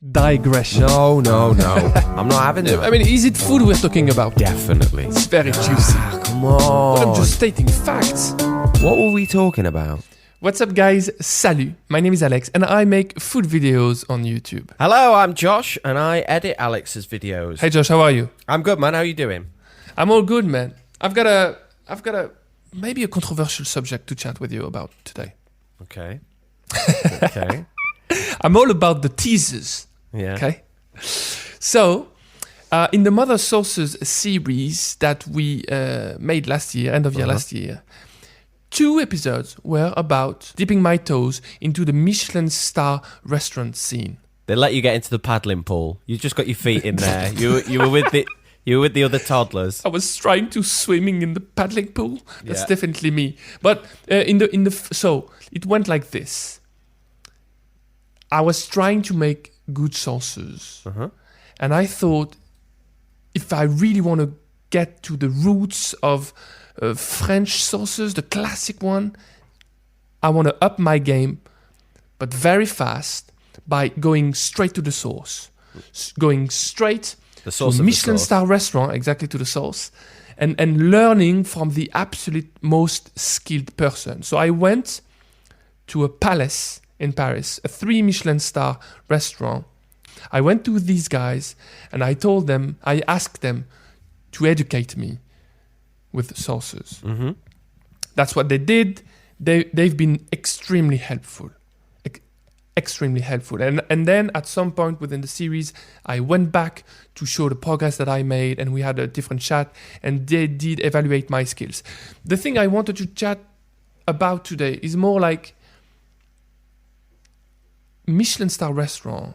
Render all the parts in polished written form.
Digression. No. I'm not having it. I mean, is it food we're talking about? Definitely. It's very juicy. Come on. But I'm just stating facts. What were we talking about? What's up, guys? Salut. My name is Alex, and I make food videos on YouTube. Hello, I'm Josh, and I edit Alex's videos. Hey, Josh, how are you? I'm good, man. How are you doing? I'm all good, man. I've got a maybe a controversial subject to chat with you about today. Okay. I'm all about the teasers. Yeah. Okay. So, in the Mother Sauces series that we made last year, end of year last year, 2 episodes were about dipping my toes into the Michelin star restaurant scene. They let you get into the paddling pool. You just got your feet in there. You were with the other toddlers. I was trying to swimming in the paddling pool. That's Yeah. definitely me. But so it went like this. I was trying to make good sauces, and I thought, if I really want to get to the roots of French sauces, the classic one, I want to up my game, but very fast by going straight to the sauce, going straight The sauce to a of the Michelin sauce. star restaurant, exactly to the sauce, and learning from the absolute most skilled person. So I went to a palace in Paris, a 3 Michelin star restaurant. I went to these guys and I asked them to educate me with sauces. Mm-hmm. That's what they did. They've been extremely helpful. Extremely helpful. And then at some point within the series, I went back to show the progress that I made, and we had a different chat, and they did evaluate my skills. The thing I wanted to chat about today is more like Michelin star restaurant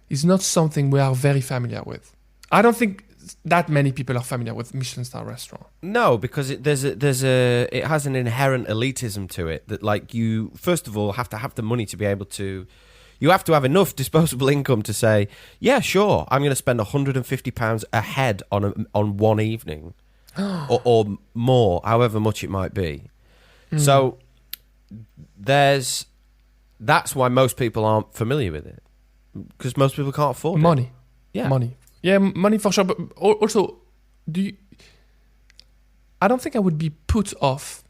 is not something we are very familiar with. I don't think that many people are familiar with Michelin star restaurant. No, because it has an inherent elitism to it that, like, you first of all have to have the money to be able to. You have to have enough disposable income to say, yeah, sure, I'm going to spend £150 a head on one evening, or more, however much it might be. So that's why most people aren't familiar with it, because most people can't afford money. it. Yeah, money. Yeah, money for sure. But also, I don't think I would be put off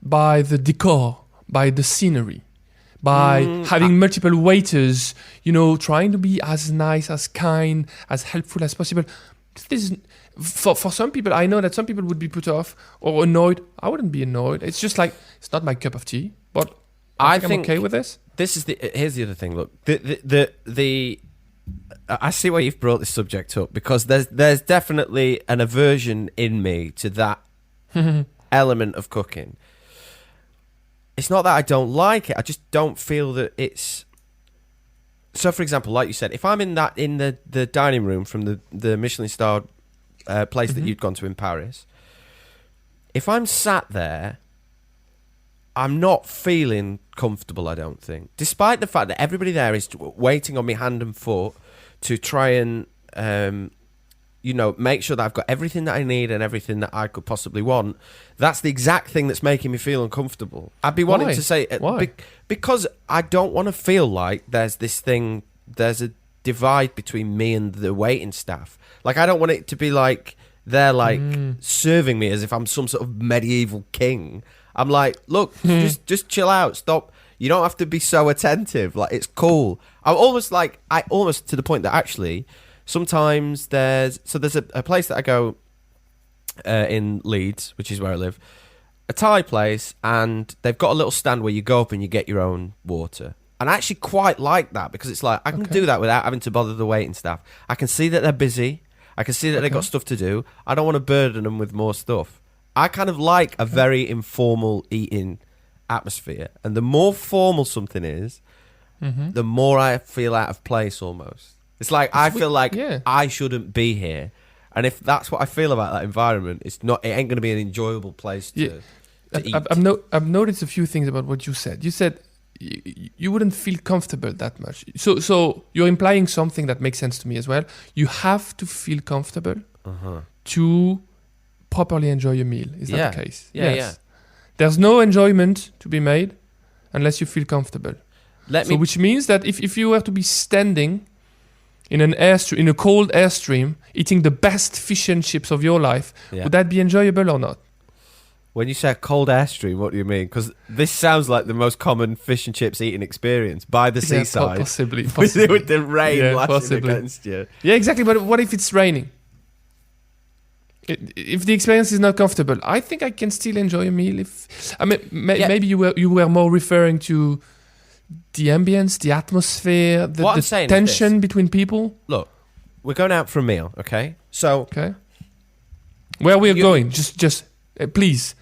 by the decor, by the scenery, by having multiple waiters, trying to be as nice, as kind, as helpful as possible. This is, for some people, I know that some people would be put off or annoyed. I wouldn't be annoyed. It's just like, it's not my cup of tea, but I think I'm okay with this. Here's the other thing. Look, I see why you've brought this subject up, because there's definitely an aversion in me to that element of cooking. It's not that I don't like it. I just don't feel that it's. So, for example, like you said, if I'm in the dining room from the Michelin star place that you'd gone to in Paris, if I'm sat there, I'm not feeling comfortable, I don't think. Despite the fact that everybody there is waiting on me hand and foot to try and, make sure that I've got everything that I need and everything that I could possibly want, that's the exact thing that's making me feel uncomfortable. I'd be wanting to say... Why? Because I don't want to feel like there's a divide between me and the waiting staff. Like, I don't want it to be like they're, serving me as if I'm some sort of medieval king. I'm like, look, just chill out. Stop. You don't have to be so attentive. Like, it's cool. I almost to the point that actually sometimes there's a place that I go in Leeds, which is where I live, a Thai place, and they've got a little stand where you go up and you get your own water. And I actually quite like that, because it's like, I can do that without having to bother the waiting staff. I can see that they're busy. I can see that they've got stuff to do. I don't want to burden them with more stuff. I kind of like a very informal eating atmosphere. And the more formal something is, the more I feel out of place almost. It's like, I feel like I shouldn't be here. And if that's what I feel about that environment, it ain't going to be an enjoyable place to eat. I've noticed a few things about what you said. You said you wouldn't feel comfortable that much. So you're implying something that makes sense to me as well. You have to feel comfortable to properly enjoy your meal. Is that the case? Yes. There's no enjoyment to be made unless you feel comfortable. Which means that if you were to be standing in in a cold airstream, eating the best fish and chips of your life, would that be enjoyable or not? When you say a cold airstream, what do you mean? Because this sounds like the most common fish and chips eating experience by the seaside. Possibly. With the rain lashing against you. Yeah, exactly. But what if it's raining? If the experience is not comfortable, I think I can still enjoy a meal. Maybe you were more referring to the ambience, the atmosphere, the tension between people. Look, we're going out for a meal, okay? So, where we're going? Just please.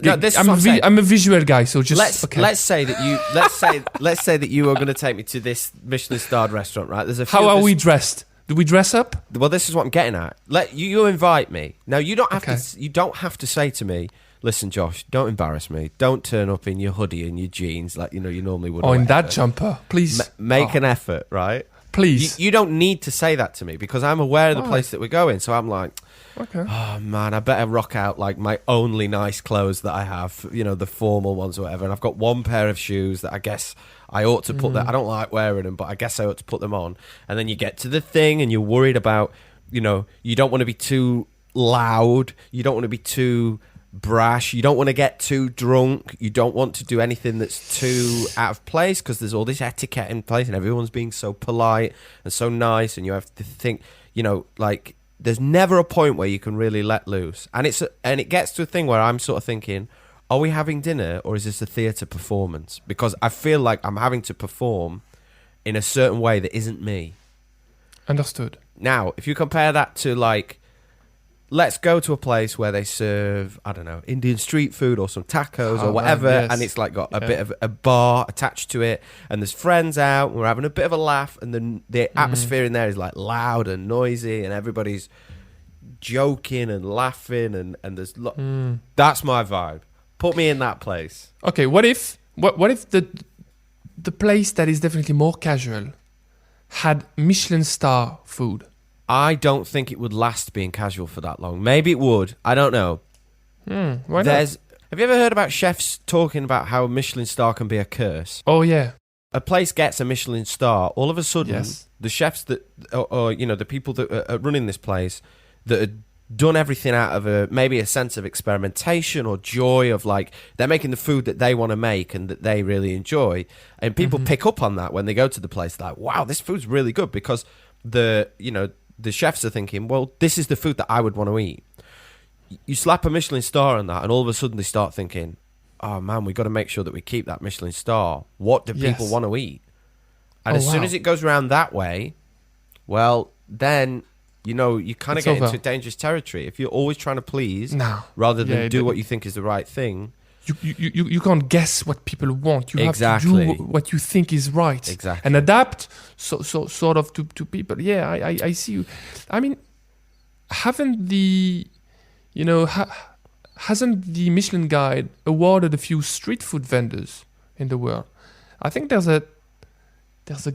No, I'm a visual guy, so just let's say that you are going to take me to this Michelin starred restaurant, right? How are we dressed? Do we dress up? Well, this is what I'm getting at. You invite me. Now you don't have to. You don't have to say to me, "Listen, Josh, don't embarrass me. Don't turn up in your hoodie and your jeans like you normally would." Oh, in that jumper, please make an effort, right? Please. You don't need to say that to me because I'm aware of the place that we're going. So I'm like, oh man, I better rock out like my only nice clothes that I have, the formal ones or whatever. And I've got one pair of shoes that I guess I ought to put I don't like wearing them, but I guess I ought to put them on. And then you get to the thing and you're worried about, you don't want to be too loud. You don't want to be too brash. You don't want to get too drunk. You don't want to do anything that's too out of place because there's all this etiquette in place and everyone's being so polite and so nice. And you have to think, like there's never a point where you can really let loose. And it gets to a thing where I'm sort of thinking, are we having dinner or is this a theatre performance? Because I feel like I'm having to perform in a certain way that isn't me. Understood. Now, if you compare that to like, let's go to a place where they serve, I don't know, Indian street food or some tacos or whatever, and it's like got a bit of a bar attached to it, and there's friends out, and we're having a bit of a laugh, and then the atmosphere in there is like loud and noisy, and everybody's joking and laughing, and there's that's my vibe. Put me in that place. Okay, what if the place that is definitely more casual had Michelin star food? I don't think it would last being casual for that long. Maybe it would. I don't know. Why not? Have you ever heard about chefs talking about how a Michelin star can be a curse? Oh, yeah. A place gets a Michelin star, all of a sudden, the chefs that, or the people that are running this place that had done everything out of maybe a sense of experimentation or joy of like, they're making the food that they want to make and that they really enjoy. And people pick up on that when they go to the place. Like, wow, this food's really good because the chefs are thinking, well, this is the food that I would want to eat. You slap a Michelin star on that, and all of a sudden they start thinking, oh man, we've got to make sure that we keep that Michelin star. What do people want to eat? And as soon as it goes around that way, well, then, you kind of get into dangerous territory. If you're always trying to please rather than do what you think is the right thing. You can't guess what people want. You have to do what you think is right. Exactly. And adapt sort of to people. Yeah, I see you. I mean, hasn't the Michelin Guide awarded a few street food vendors in the world? I think there's a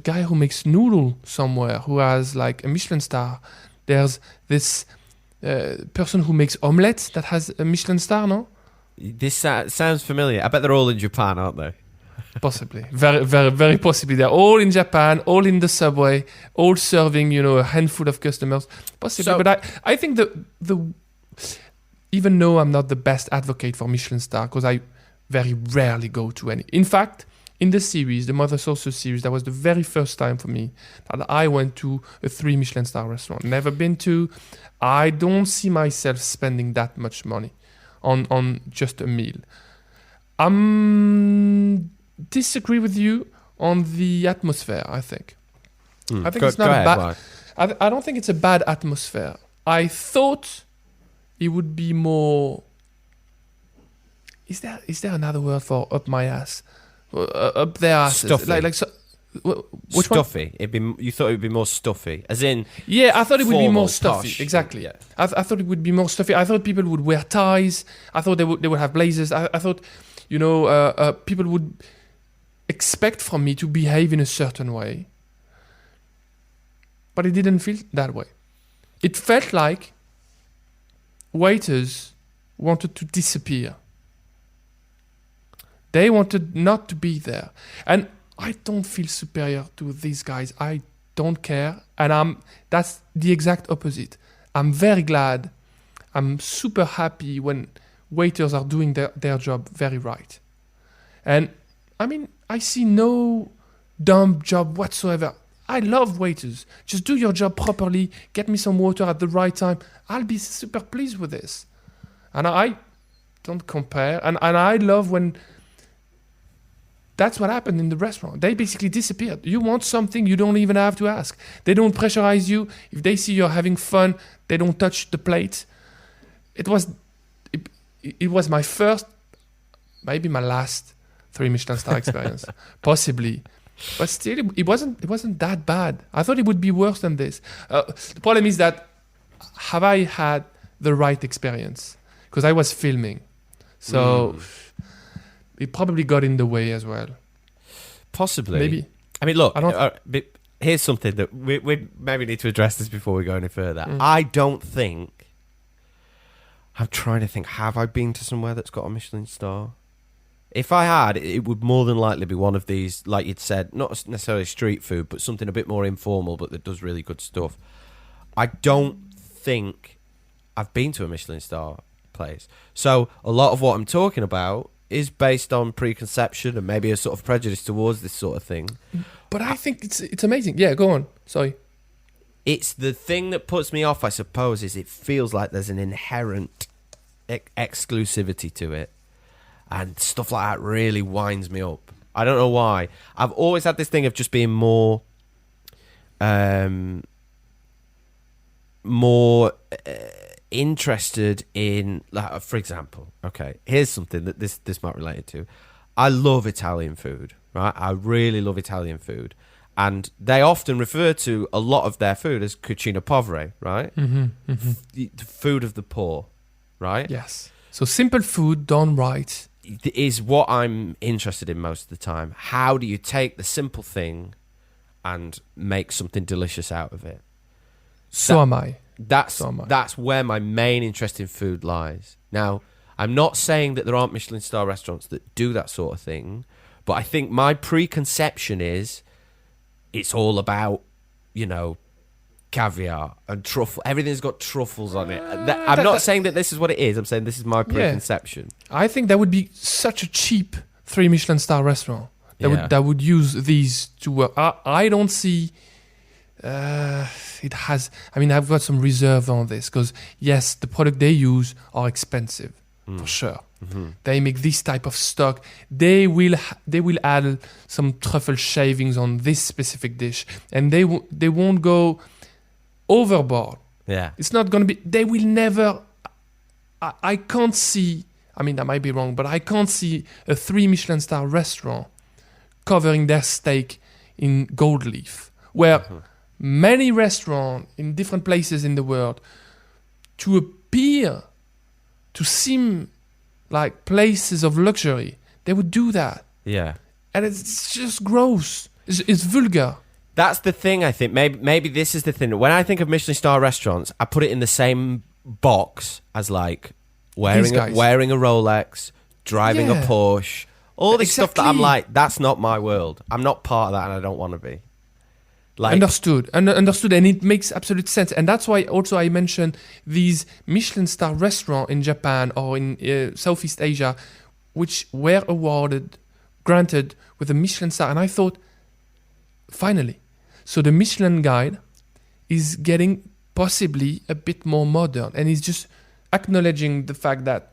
guy who makes noodle somewhere who has like a Michelin star. There's this person who makes omelette that has a Michelin star, no? This sounds familiar. I bet they're all in Japan, aren't they? Possibly. Very, very, very possibly. They're all in Japan, all in the subway, all serving, a handful of customers. Possibly. But I think the even though I'm not the best advocate for Michelin star, because I very rarely go to any. In fact, in the series, the Mother Saucer series, that was the very first time for me that I went to a 3 Michelin star restaurant. Never been to. I don't see myself spending that much money on just a meal. Disagree with you on the atmosphere, I think. I think it's not bad. I don't think it's a bad atmosphere. I thought it would be more. Is there another word for up my ass? Up their asses? Stuffy. Stuffy. You thought it would be more stuffy, as in. Yeah, I thought it would be more stuffy. Posh. Exactly. Yeah. I thought it would be more stuffy. I thought people would wear ties. I thought they would have blazers. I thought, people would expect from me to behave in a certain way. But it didn't feel that way. It felt like waiters wanted to disappear. They wanted not to be there. And I don't feel superior to these guys. I don't care. And that's the exact opposite. I'm very glad. I'm super happy when waiters are doing their job very right. And I mean, I see no dumb job whatsoever. I love waiters. Just do your job properly. Get me some water at the right time. I'll be super pleased with this. And I don't compare. And I love when that's what happened in the restaurant. They basically disappeared. You want something, you don't even have to ask. They don't pressurize you. If they see you're having fun, they don't touch the plate. It was my first, maybe my last 3 Michelin star experience, possibly. But still, it wasn't that bad. I thought it would be worse than this. The problem is that have I had the right experience? Because I was filming, so it probably got in the way as well. Possibly, maybe. I mean, look. Here's something that we maybe need to address this before we go any further. I don't think. I'm trying to think. Have I been to somewhere that's got a Michelin star? If I had, it would more than likely be one of these, like you'd said, not necessarily street food, but something a bit more informal, but that does really good stuff. I don't think I've been to a Michelin star place. So a lot of what I'm talking about is based on preconception and maybe a sort of prejudice towards this sort of thing. But I think it's amazing. Yeah, go on. Sorry. It's the thing that puts me off, I suppose, is it feels like there's an inherent exclusivity to it. And stuff like that really winds me up. I don't know why. I've always had this thing of just being more interested in, like, for example, okay, here's something that this might relate to. I love Italian food, right? I really love Italian food. And they often refer to a lot of their food as cucina povera, right? The food of the poor, right? Yes. So simple food done right is what I'm interested in most of the time. How do you take the simple thing and make something delicious out of it? Am I. That's where my main interest in food lies. Now, I'm not saying that there aren't Michelin star restaurants that do that sort of thing, but I think my preconception is it's all about, caviar and truffle. Everything's got truffles on it. I'm not saying that this is what it is. I'm saying this is my preconception. Yeah. I think that would be such a cheap 3 Michelin star restaurant that would use these to work. I don't see. It has. I mean, I've got some reserve on this because yes, the product they use are expensive for sure. They make this type of stock. They will add some truffle shavings on this specific dish, and they won't go overboard. Yeah, it's not going to be. They will never. I can't see. I mean, I might be wrong, but I can't see a 3 Michelin star restaurant covering their steak in gold leaf, where many restaurants in different places in the world, to appear, to seem like places of luxury, they would do that. Yeah, and it's just gross. It's vulgar. That's the thing, I think. Maybe this is the thing. When I think of Michelin star restaurants, I put it in the same box as like wearing a Rolex, driving a Porsche, all this stuff that I'm like, that's not my world. I'm not part of that, and I don't want to be. Like, understood, and it makes absolute sense. And that's why also I mentioned these Michelin star restaurants in Japan or in Southeast Asia, which were granted with a Michelin star. And I thought, finally. So the Michelin guide is getting possibly a bit more modern, and he's just acknowledging the fact that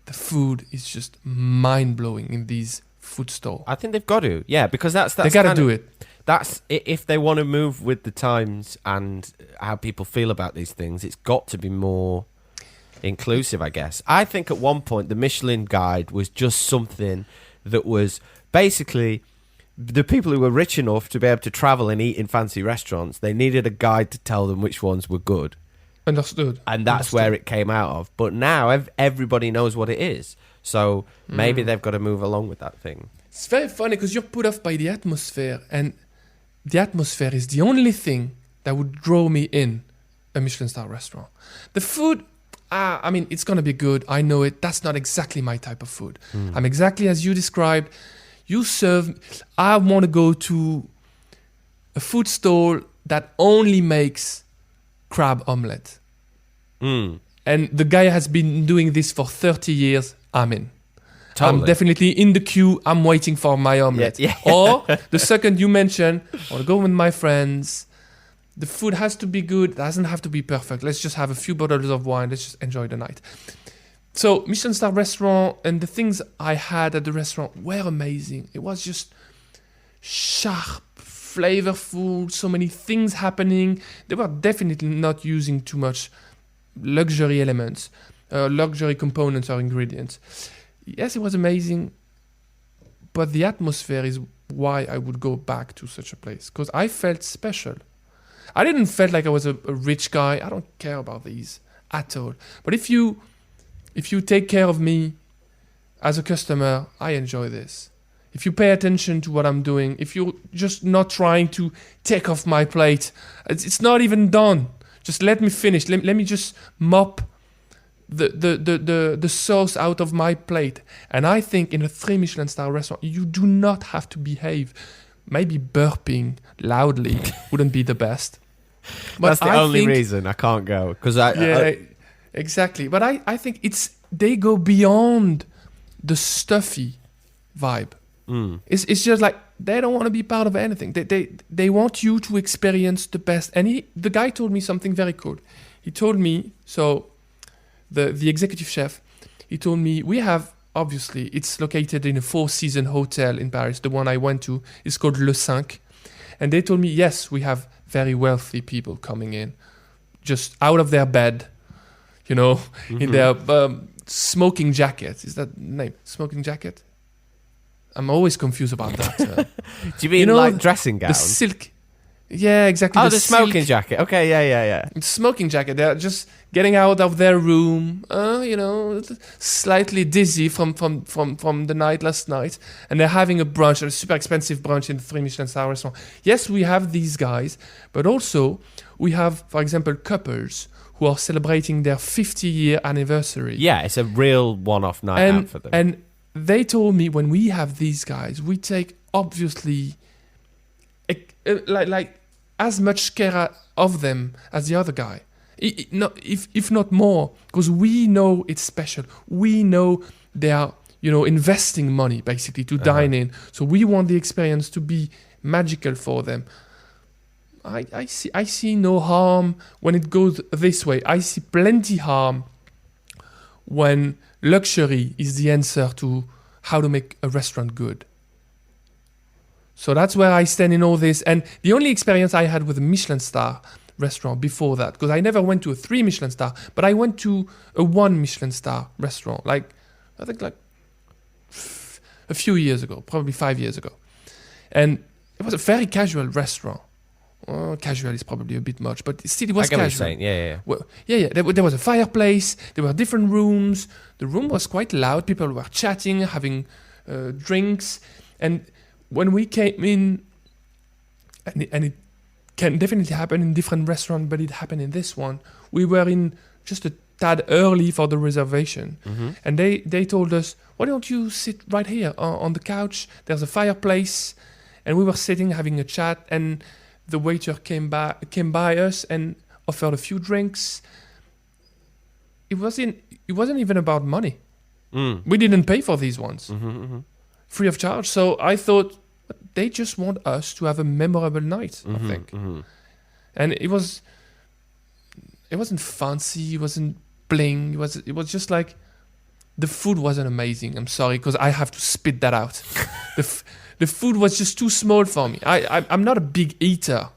the food is just mind-blowing in these food stores. I think they've got to, because that's they got to do it. That's if they want to move with the times and how people feel about these things. It's got to be more inclusive, I guess. I think at one point the Michelin guide was just something that was basically the people who were rich enough to be able to travel and eat in fancy restaurants. They needed a guide to tell them which ones were good. Understood. And that's where it came out of. But now everybody knows what it is. So maybe they've got to move along with that thing. It's very funny because you're put off by the atmosphere, and the atmosphere is the only thing that would draw me in a Michelin star restaurant. The food, I mean, it's going to be good. I know it. That's not exactly my type of food. I'm exactly as you described. You serve, I want to go to a food stall that only makes crab omelette. Mm. And the guy has been doing this for 30 years. I'm in. Totally. I'm definitely in the queue. I'm waiting for my omelette. Yeah. Or the second you mention, I want to go with my friends. The food has to be good. It doesn't have to be perfect. Let's just have a few bottles of wine. Let's just enjoy the night. So Michelin star restaurant, and the things I had at the restaurant were amazing. It was just sharp, flavorful, so many things happening. They were definitely not using too much luxury elements, luxury components or ingredients. Yes, it was amazing, but the atmosphere is why I would go back to such a place, because I felt special. I didn't feel like I was a rich guy. I don't care about these at all. But if you take care of me as a customer, I enjoy this. If you pay attention to what I'm doing, if you're just not trying to take off my plate, it's not even done. Just let me finish. Let me just mop the sauce out of my plate. And I think in a 3 Michelin star restaurant, you do not have to behave. Maybe burping loudly wouldn't be the best. But that's the only reason I can't go. Exactly. But I think they go beyond the stuffy vibe. Mm. It's just like they don't want to be part of anything. They want you to experience the best. And the guy told me something very cool. He told me, so the executive chef, he told me, we have, obviously, it's located in a 4-season hotel in Paris. The one I went to is called Le 5. And they told me, yes, we have very wealthy people coming in, just out of their bed, in their smoking jacket. Is that the name? Smoking jacket? I'm always confused about that. Do you mean like dressing gowns? The silk. Yeah, exactly. Oh, the smoking jacket. Okay, yeah. Smoking jacket. They're just getting out of their room, slightly dizzy from the night last night, and they're having a brunch, a super expensive brunch in the 3 Michelin star restaurant. Yes, we have these guys, but also we have, for example, couples who are celebrating their 50-year anniversary. Yeah, it's a real one-off night out for them. And they told me when we have these guys, we take obviously like as much care of them as the other guy, if not more, because we know it's special. We know they are investing money basically to dine in, so we want the experience to be magical for them. I see no harm when it goes this way. I see plenty harm when luxury is the answer to how to make a restaurant good. So that's where I stand in all this. And the only experience I had with a Michelin star restaurant before that, because I never went to a 3 Michelin star, but I went to a 1 Michelin star restaurant, I think a few years ago, probably 5 years ago. And it was a very casual restaurant. Casual is probably a bit much, but still it was casual. I get what you're saying. Yeah. Well, yeah. There was a fireplace. There were different rooms. The room was quite loud. People were chatting, having drinks. And when we came in, and it can definitely happen in different restaurants, but it happened in this one. We were in just a tad early for the reservation. Mm-hmm. And they told us, why don't you sit right here on the couch? There's a fireplace. And we were sitting having a chat, and the waiter came by us and offered a few drinks. It wasn't even about money. Mm. We didn't pay for these ones. Free of charge. So I thought they just want us to have a memorable night, I think. Mm-hmm. And it wasn't fancy, it wasn't bling, it was just like the food wasn't amazing. I'm sorry, because I have to spit that out. The food was just too small for me. I'm not a big eater,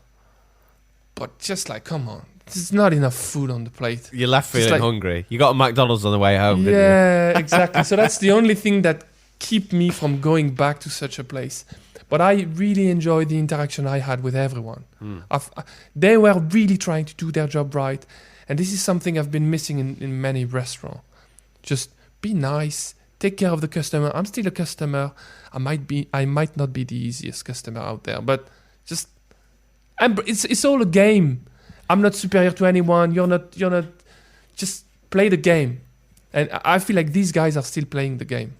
but just like, come on, there's not enough food on the plate. You left feeling hungry. You got a McDonald's on the way home, didn't you? Yeah, exactly. So that's the only thing that keep me from going back to such a place. But I really enjoyed the interaction I had with everyone. They were really trying to do their job right. And this is something I've been missing in many restaurants. Just be nice, take care of the customer. I'm still a customer. I might not be the easiest customer out there, but just it's all a game. I'm not superior to anyone. You're not. Just play the game. And I feel like these guys are still playing the game.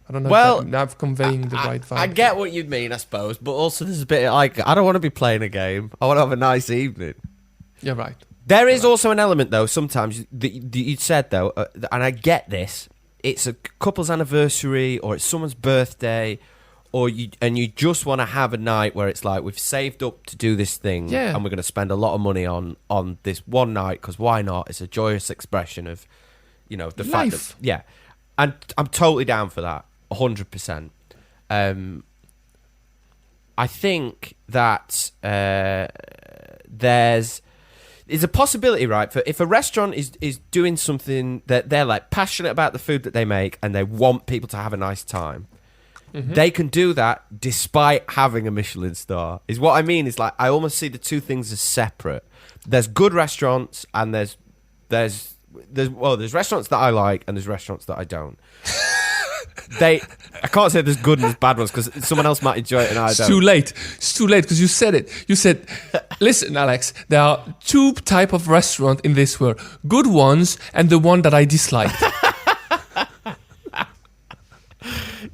I don't know Well, if I'm conveying the right vibe. I get what you mean, I suppose, but also there's a bit like, I don't want to be playing a game. I want to have a nice evening. You're right. There is also an element, though, sometimes, that you said, though, and I get this, it's a couple's anniversary, or it's someone's birthday, or you just want to have a night where it's like, we've saved up to do this thing, and we're going to spend a lot of money on this one night, because why not? It's a joyous expression of, the fact that, and I'm totally down for that, 100%. I think that there's a possibility, right, for if a restaurant is doing something that they're like passionate about the food that they make and they want people to have a nice time, they can do that despite having a Michelin star. Is what I mean. Is like, I almost see the two things as separate. There's good restaurants and there's restaurants that I like and there's restaurants that I don't. I can't say there's good and there's bad ones because someone else might enjoy it and I don't. It's too late because you said it. You said, listen, Alex, there are two type of restaurant in this world. Good ones and the one that I dislike.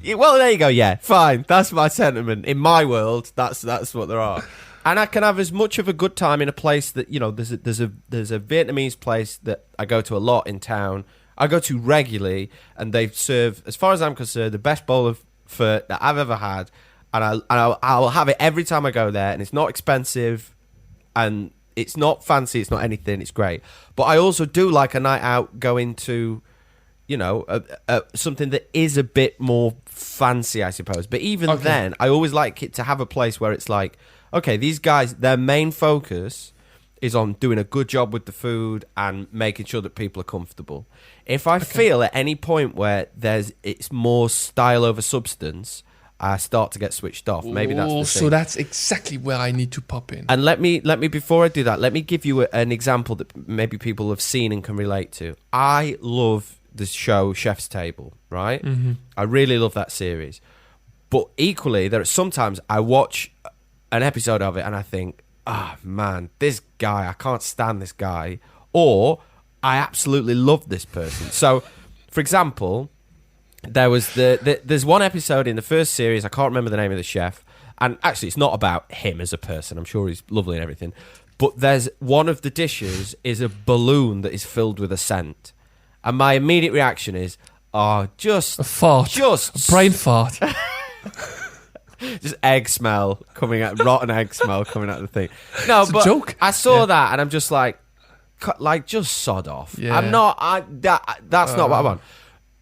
Well, there you go. Yeah, fine. That's my sentiment. In my world, that's what there are. And I can have as much of a good time in a place that, there's a Vietnamese place that I go to a lot in town. I go to regularly, and they serve, as far as I'm concerned, the best bowl of pho that I've ever had, and I'll have it every time I go there, and it's not expensive, and it's not fancy, it's not anything, it's great. But I also do like a night out going to, something that is a bit more fancy, I suppose. But even then, I always like it to have a place where it's like, okay, these guys, their main focus is on doing a good job with the food and making sure that people are comfortable. If I feel at any point where it's more style over substance, I start to get switched off. Maybe that's the thing. So that's exactly where I need to pop in. And let me before I do that, let me give you an example that maybe people have seen and can relate to. I love the show Chef's Table, right? Mm-hmm. I really love that series. But equally, there are sometimes I watch an episode of it and I think, man, this guy, I can't stand this guy. Or I absolutely love this person. So, for example, there was there's one episode in the first series, I can't remember the name of the chef, and actually it's not about him as a person, I'm sure he's lovely and everything, but there's one of the dishes is a balloon that is filled with a scent. And my immediate reaction is, just... a fart. Just... a brain fart. Just egg smell coming out, rotten egg smell coming out of the thing. No, it's but a joke. I saw that and I'm just like, just sod off. Yeah. I'm not. That's not what I want.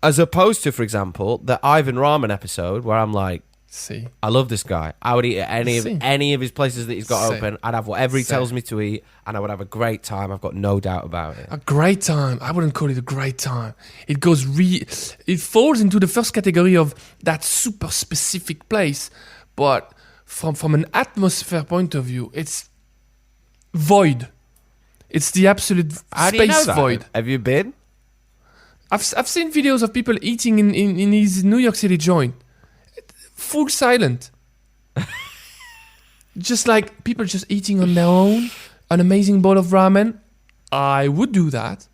As opposed to, for example, the Ivan Ramen episode where I'm like, I love this guy. I would eat at any of his places that he's got open. I'd have whatever he tells me to eat, and I would have a great time. I've got no doubt about it. A great time. I wouldn't call it a great time. It goes it falls into the first category of that super specific place, but from an atmosphere point of view, it's void. It's the absolute space void. Have you been? I've seen videos of people eating in his New York City joint. Full silent. Just like people just eating on their own. An amazing bowl of ramen. I would do that.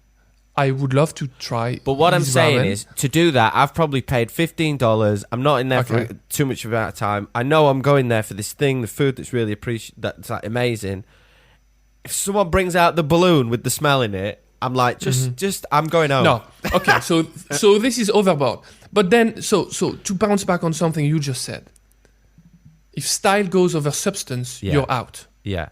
I would love to try. But what I'm saying is, to do that, I've probably paid $15. I'm not in there for too much amount of time. I know I'm going there for this thing, the food that's really that's like amazing. If someone brings out the balloon with the smell in it, I'm like, just I'm going home. No. Okay, so this is overboard. But then, so to bounce back on something you just said, if style goes over substance, you're out. Yeah.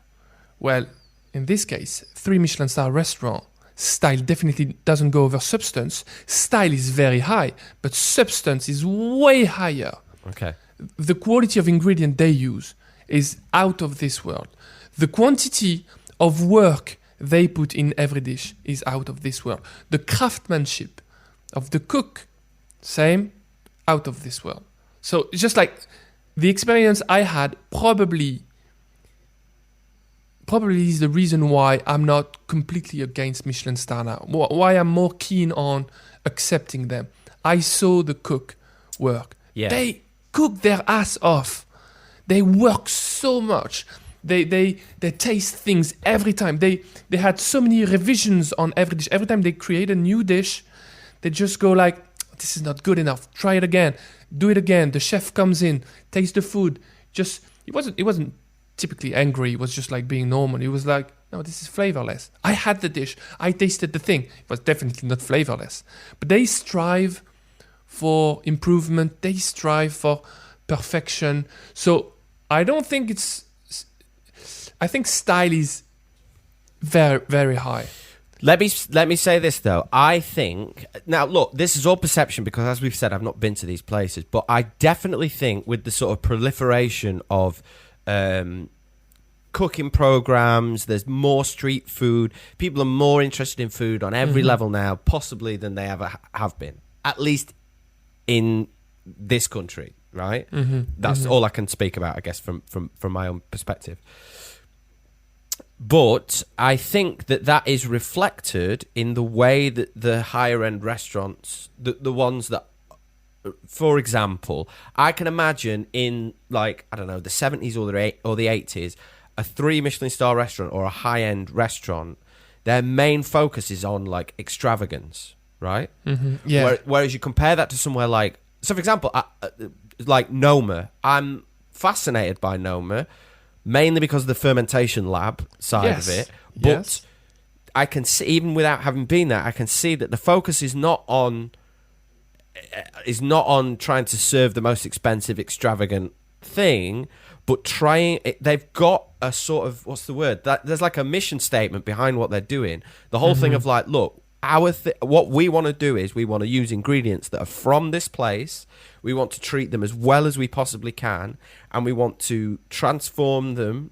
Well, in this case, 3 Michelin star restaurant, style definitely doesn't go over substance. Style is very high, but substance is way higher. Okay. The quality of ingredient they use is out of this world. The quantity of work they put in every dish is out of this world. The craftsmanship of the cook, same, out of this world. So it's just like the experience I had probably is the reason why I'm not completely against Michelin star now. Why I'm more keen on accepting them. I saw the cook work. Yeah. They cook their ass off. They work so much. They taste things every time. They had so many revisions on every dish. Every time they create a new dish, they just go like, this is not good enough. Try it again. do it again. The chef comes in, tastes the food. Just he wasn't typically angry. He was just like being normal. He was like, no, this is flavorless. I had the dish. I tasted the thing. It was definitely not flavorless. But they strive for improvement. They strive for perfection. So I don't think I think style is very, very high. Let me say this though. I think now, look, this is all perception because, as we've said, I've not been to these places, but I definitely think with the sort of proliferation of cooking programs, there's more street food. People are more interested in food on every level now, possibly than they ever have been. At least in this country, right? That's all I can speak about, I guess, from my own perspective. But I think that is reflected in the way that the higher end restaurants, the ones that, for example, I can imagine in like, I don't know, the 70s or the 80s, a 3 Michelin star restaurant or a high end restaurant, their main focus is on like extravagance, right? Yeah. Whereas you compare that to somewhere like, so for example, like Noma, I'm fascinated by Noma. Mainly because of the fermentation lab side of it. But I can see, even without having been there, I can see that the focus is not on trying to serve the most expensive, extravagant thing, but they've got a sort of, what's the word? There's like a mission statement behind what they're doing. The whole thing of like, look, what we want to do is we want to use ingredients that are from this place. We want to treat them as well as we possibly can, and we want to transform them,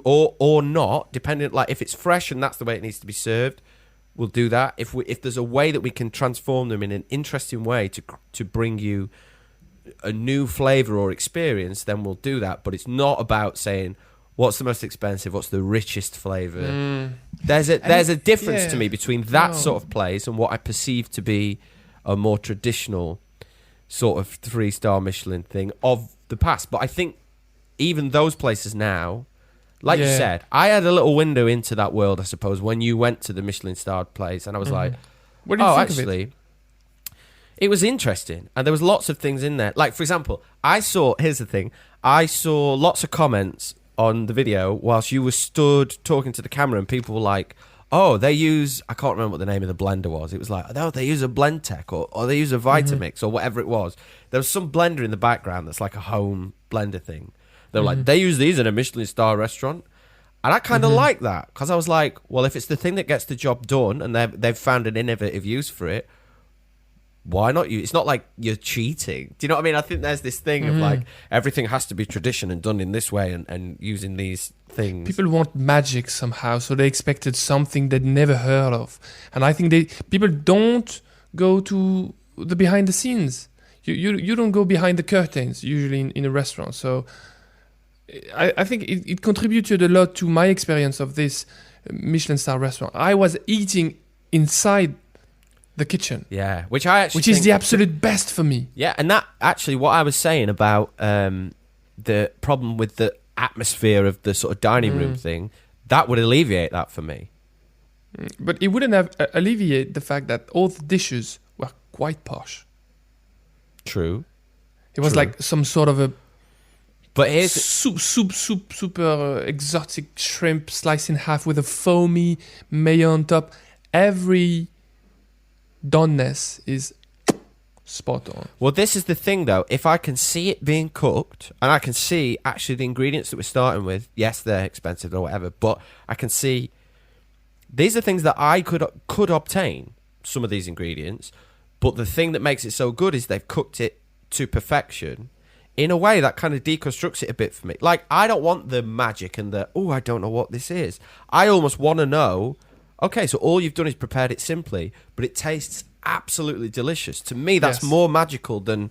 or not, depending, like if it's fresh and that's the way it needs to be served, we'll do that. If there's a way that we can transform them in an interesting way to bring you a new flavor or experience, then we'll do that. But it's not about saying what's the most expensive, what's the richest flavor. There's a difference to me between that sort of place and what I perceive to be a more traditional sort of 3-star Michelin thing of the past. But I think even those places now, like you said, I had a little window into that world, I suppose, when you went to the Michelin starred place, and I was like, what do you think of it? It was interesting, and there was lots of things in there. Like, for example, here's the thing, I saw lots of comments on the video whilst you were stood talking to the camera, and people were like, oh, they use, I can't remember what the name of the blender was. It was like, oh, they use a Blendtec or they use a Vitamix or whatever it was. There was some blender in the background that's like a home blender thing. They were like, they use these in a Michelin star restaurant. And I kind of like that because I was like, well, if it's the thing that gets the job done and they've found an innovative use for it, why not you? It's not like you're cheating. Do you know what I mean? I think there's this thing of like everything has to be tradition and done in this way and using these things. People want magic somehow, so they expected something they'd never heard of. And I think people don't go to the behind the scenes. You don't go behind the curtains usually in a restaurant. So I think it contributed a lot to my experience of this Michelin star restaurant. I was eating inside the kitchen. Yeah, which is the absolute best for me. Yeah, and that actually what I was saying about the problem with the atmosphere of the sort of dining room thing, that would alleviate that for me. But it wouldn't have alleviated the fact that all the dishes were quite posh. True. It was like some sort of a but here's super exotic shrimp sliced in half with a foamy mayo on top. Every doneness is spot on. Well, this is the thing, though. If I can see it being cooked, and I can see actually the ingredients that we're starting with, yes, they're expensive or whatever, but I can see these are things that I could obtain, some of these ingredients, but the thing that makes it so good is they've cooked it to perfection in a way that kind of deconstructs it a bit for me. Like, I don't want the magic and I don't know what this is. I almost want to know, okay, so all you've done is prepared it simply, but it tastes absolutely delicious. To me, that's more magical than,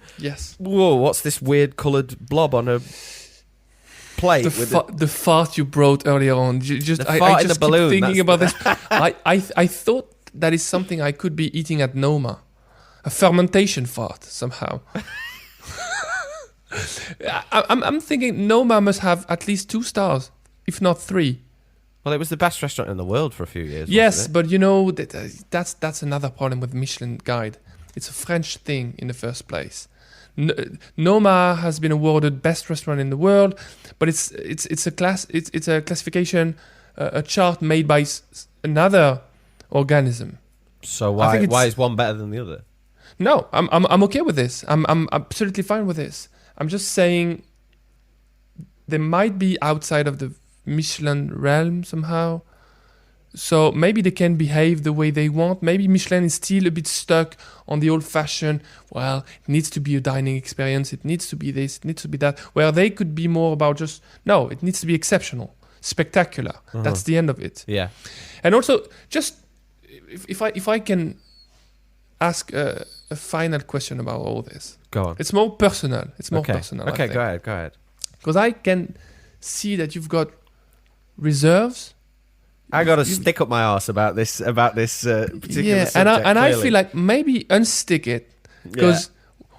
whoa, what's this weird coloured blob on a plate? The fart you brought earlier on. I just keep balloon, thinking about this. I thought that is something I could be eating at Noma. A fermentation fart, somehow. I'm thinking Noma must have at least 2 stars, if not 3. Well, it was the best restaurant in the world for a few years. Yes, but you know, that's another problem with Michelin Guide. It's a French thing in the first place. Noma has been awarded best restaurant in the world, but it's a classification, a chart made by another organism. So why is one better than the other? No, I'm okay with this. I'm absolutely fine with this. I'm just saying they might be outside of the Michelin realm somehow. So maybe they can behave the way they want. Maybe Michelin is still a bit stuck on the old-fashioned, well, it needs to be a dining experience, it needs to be this, it needs to be that, where they could be more about just, no, it needs to be exceptional, spectacular. That's the end of it. Yeah. And also, just, if I can ask a final question about all this. Go on. It's more personal. It's more personal. Okay, go ahead. Because I can see that you've got reserves. I got to stick up my arse about this particular subject. And I feel like maybe unstick it, because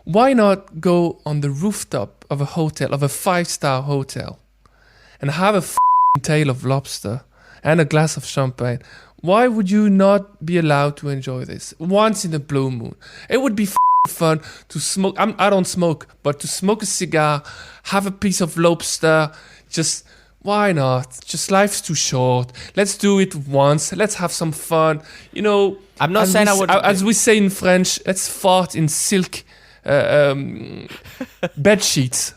why not go on the rooftop of a hotel, of a 5-star hotel, and have a tail of lobster and a glass of champagne? Why would you not be allowed to enjoy this once in a blue moon? It would be fun to smoke. I don't smoke, but to smoke a cigar, have a piece of lobster, just. Why not? Just life's too short. Let's do it once. Let's have some fun. You know, I'm not saying I would. As we say in French, let's fart in silk bed sheets.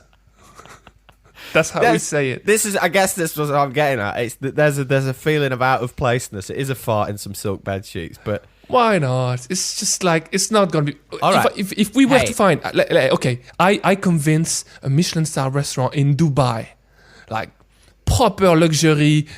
That's how we say it. I guess this was what I'm getting at. It's that there's a feeling of out of placeness. It is a fart in some silk bed sheets, but why not? It's just like, it's not gonna be. All right. If we were to find, okay, I convince a Michelin star restaurant in Dubai, like. Proper luxury,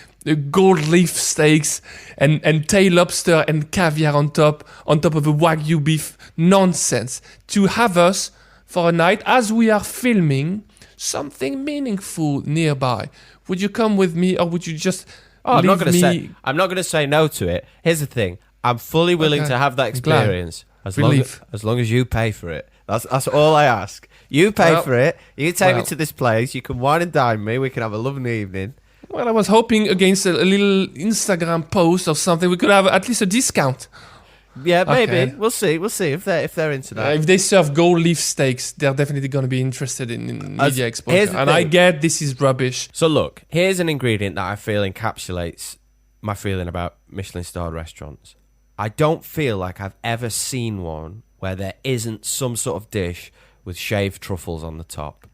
gold leaf steaks and tail lobster and caviar on top of a Wagyu beef nonsense, to have us for a night as we are filming something meaningful nearby. Would you come with me, or would you just I'm not going to say no to it. Here's the thing. I'm fully willing to have that experience as long as you pay for it. That's all I ask. You pay for it. You take me to this place. You can wine and dine me. We can have a lovely evening. Well, I was hoping against a little Instagram post or something, we could have at least a discount. Yeah, maybe. Okay. We'll see if they're into that. If they serve gold leaf steaks, they're definitely going to be interested in media exposure. And I get this is rubbish. So look, here's an ingredient that I feel encapsulates my feeling about Michelin-starred restaurants. I don't feel like I've ever seen one where there isn't some sort of dish with shaved truffles on the top.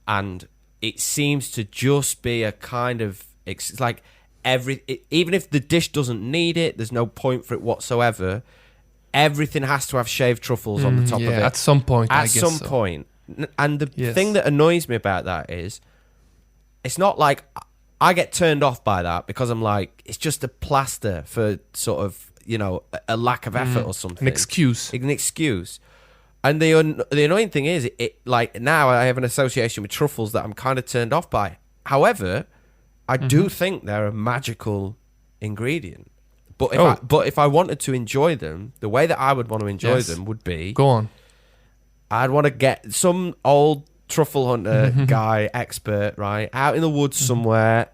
And it seems to just be a kind of, it's like even if the dish doesn't need it, there's no point for it whatsoever, everything has to have shaved truffles on the top of it. At some point, I guess. At some point. And the thing that annoys me about that is, it's not like I get turned off by that, because I'm like, it's just a plaster for sort of, you know, a lack of effort or something. An excuse. And the annoying thing is, it like now I have an association with truffles that I'm kind of turned off by. However, I do think they're a magical ingredient. But if I wanted to enjoy them, the way that I would want to enjoy them would be... Go on. I'd want to get some old truffle hunter guy, expert, right, out in the woods somewhere,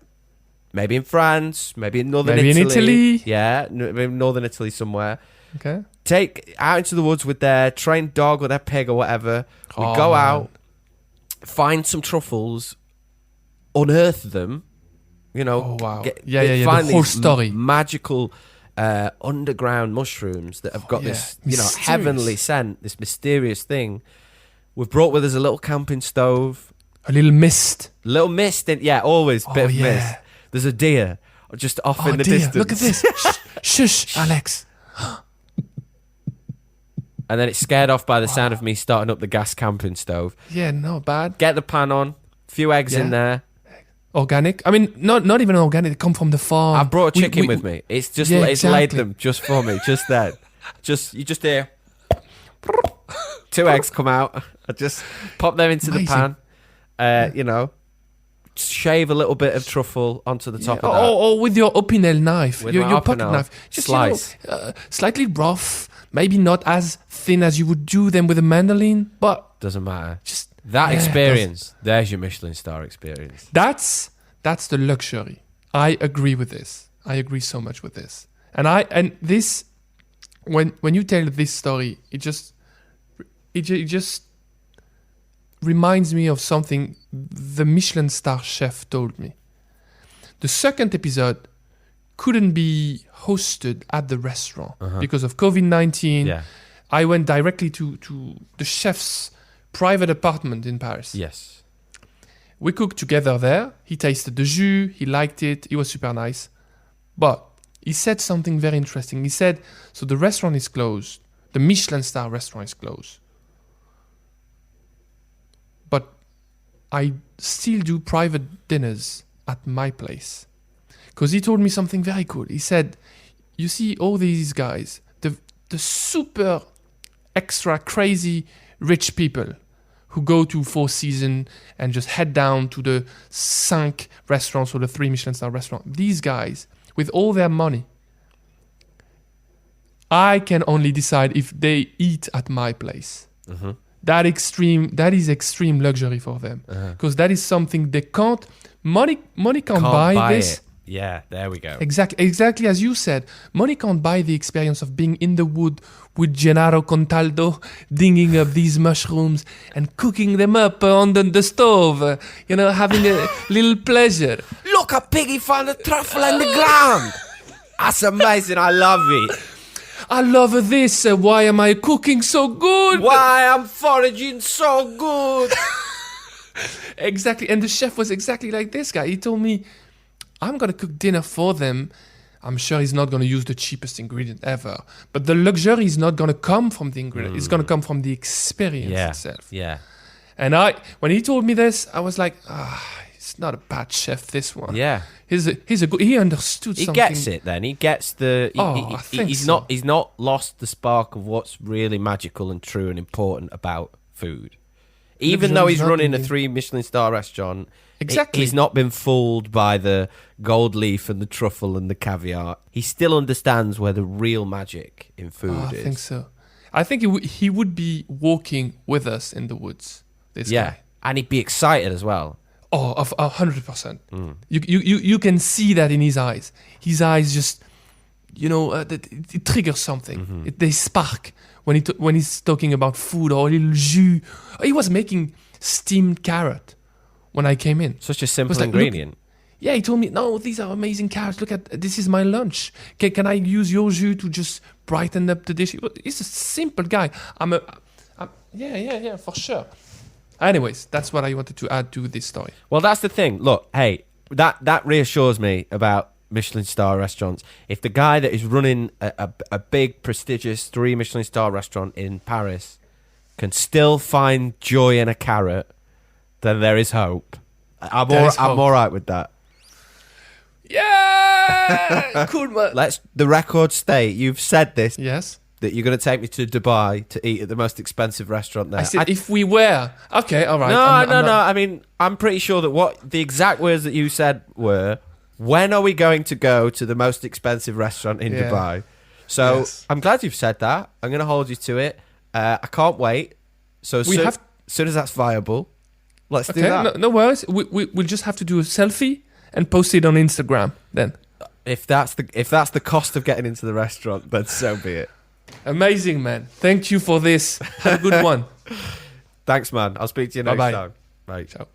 maybe in France, maybe in northern Italy. Maybe in Italy. Yeah, maybe in northern Italy somewhere. Okay. Take out into the woods with their trained dog or their pig or whatever. We go out, find some truffles, unearth them, you know. Oh, wow. Find the whole story. Magical underground mushrooms that have got this, you know, heavenly scent, this mysterious thing. We've brought with us a little camping stove. A little mist. Always a bit of mist. There's a deer just off in the distance. Look at this. Shush, Alex. And then it's scared off by the sound of me starting up the gas camping stove. Yeah, not bad. Get the pan on, few eggs in there. Organic. I mean, not even organic. They come from the farm. I brought a chicken with me. It's just it's laid them just for me, just then. You just hear 2 eggs come out. I just pop them into the pan. You know, shave a little bit of truffle onto the top of that. Or with your Opinel knife, your pocket knife. Just slice. Slightly rough. Maybe not as thin as you would do them with a mandolin, but doesn't matter. Just that experience. There's your Michelin star experience. That's the luxury. I agree with this. I agree so much with this. And this, when you tell this story, it just reminds me of something the Michelin star chef told me. The second episode couldn't be hosted at the restaurant because of COVID-19. Yeah. I went directly to the chef's private apartment in Paris. Yes. We cooked together there. He tasted the jus. He liked it. It was super nice. But he said something very interesting. He said, so the restaurant is closed. The Michelin star restaurant is closed. But I still do private dinners at my place. Because he told me something very cool. He said, you see all these guys, the super extra crazy rich people who go to Four Seasons and just head down to the 5 restaurants or the 3 Michelin star restaurants. These guys, with all their money, I can only decide if they eat at my place. That is extreme luxury for them. Because that is something they can't, money can't buy this. It. Yeah, there we go. Exactly as you said. Money can't buy the experience of being in the wood with Gennaro Contaldo, digging up these mushrooms and cooking them up on the stove. Having a little pleasure. Look, a piggy found a truffle in the ground. That's amazing. I love it. I love this. Why am I cooking so good? Why I'm foraging so good. Exactly. And the chef was exactly like this guy. He told me, I'm going to cook dinner for them. I'm sure he's not going to use the cheapest ingredient ever. But the luxury is not going to come from the ingredient. It's going to come from the experience itself. Yeah. And when he told me this, I was like, he's not a bad chef, this one. Yeah. He understood something. He gets it then. He gets the... I think he's so. He's not lost the spark of what's really magical and true and important about food. Even though he's running a 3 Michelin star restaurant... Exactly. He's not been fooled by the gold leaf and the truffle and the caviar. He still understands where the real magic in food is. I think so. I think he would be walking with us in the woods. This guy. And he'd be excited as well. Oh, 100%. You can see that in his eyes. His eyes just, it triggers something. They spark when he's talking about food or a little jus. He was making steamed carrot when I came in. Such a simple ingredient. Yeah, he told me, no, these are amazing carrots. Look at, this is my lunch. Can I use your jus to just brighten up the dish? He's a simple guy. Yeah, for sure. Anyways, that's what I wanted to add to this story. Well, that's the thing. Look, hey, that reassures me about Michelin star restaurants. If the guy that is running a big, prestigious 3 Michelin star restaurant in Paris can still find joy in a carrot, then there is hope. I'm all right with that. Yeah! Cool, man. Let's the record state. You've said this. Yes. That you're going to take me to Dubai to eat at the most expensive restaurant there. I said, if we were... Okay, all right. No. I mean, I'm pretty sure that what the exact words that you said were, when are we going to go to the most expensive restaurant in Dubai? So I'm glad you've said that. I'm going to hold you to it. I can't wait. So as soon as that's viable, let's do that. No worries. We'll just have to do a selfie and post it on Instagram then. If that's the cost of getting into the restaurant, then so be it. Amazing, man. Thank you for this. Have a good one. Thanks, man. I'll speak to you next time. Bye. Ciao.